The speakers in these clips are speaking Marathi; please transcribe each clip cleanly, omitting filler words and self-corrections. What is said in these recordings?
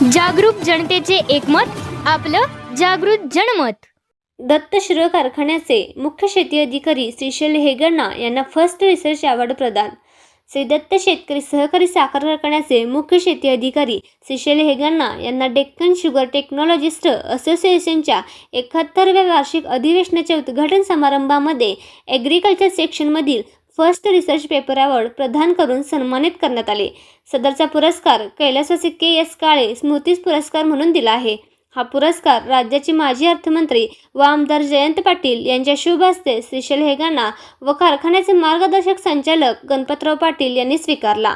जागरूक जनतेचे एकमत, आपलं जागृत जनमत। दत्त शिरोळ कारखान्याचे मुख्य शेती अधिकारी श्रीशैल हेगणा यांना फर्स्ट रिसर्च अवॉर्ड प्रदान। श्री दत्त शेतकरी सहकारी साखर कारखान्याचे मुख्य शेती अधिकारी श्रीशैल हेगणा यांना डेक्कन शुगर टेक्नॉलॉजिस्ट असोसिएशनच्या 71व्या वार्षिक अधिवेशनाच्या उद्घाटन समारंभामध्ये ॲग्रिकल्चर सेक्शनमधील फर्स्ट रिसर्च पेपर अवॉर्ड प्रदान करून सन्मानित करण्यात आले। सदरचा पुरस्कार कैलासवासी के.एस. काळे स्मृती पुरस्कार म्हणून दिला आहे। हा पुरस्कार राज्याचे माजी अर्थमंत्री व आमदार जयंत पाटील यांच्या शुभ हस्ते श्रीशैल हेगणा व कारखान्याचे मार्गदर्शक संचालक गणपतराव पाटील यांनी स्वीकारला।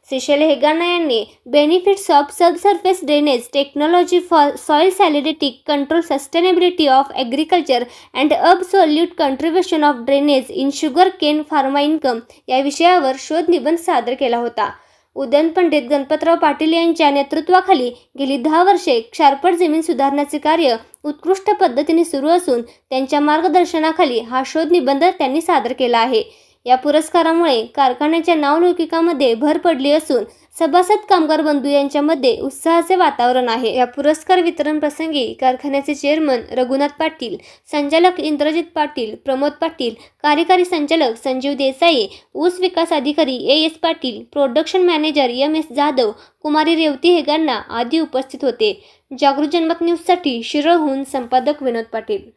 श्रीशैल हेगणा यांनी benefits of subsurface drainage technology for soil salinity control sustainability of agriculture and absolute contribution of drainage in sugar cane farmer income या विषयावर शोध निबंध सादर केला होता। उदयन पंडित गणपतराव पाटील यांच्या नेतृत्वाखाली गेली 10 वर्षे क्षारपड जमीन सुधारण्याचे कार्य उत्कृष्ट पद्धतीने सुरू असून त्यांच्या मार्गदर्शनाखाली हा शोध निबंध त्यांनी सादर केला आहे। या पुरस्कारामुळे कारखान्याच्या नावलौकिकामध्ये भर पडली असून सभासद कामगार बंधू यांच्यामध्ये उत्साहाचे वातावरण आहे। या पुरस्कार वितरण प्रसंगी कारखान्याचे चेअरमन रघुनाथ पाटील, संचालक इंद्रजित पाटील, प्रमोद पाटील, कार्यकारी संचालक संजीव देसाई, ऊस विकास अधिकारी A S. Patil, production manager M S. Jadhav, कुमारी रेवती हेगणा आदी उपस्थित होते। जागृत जनमत न्यूजसाठी शिरोळहून संपादक विनोद पाटील।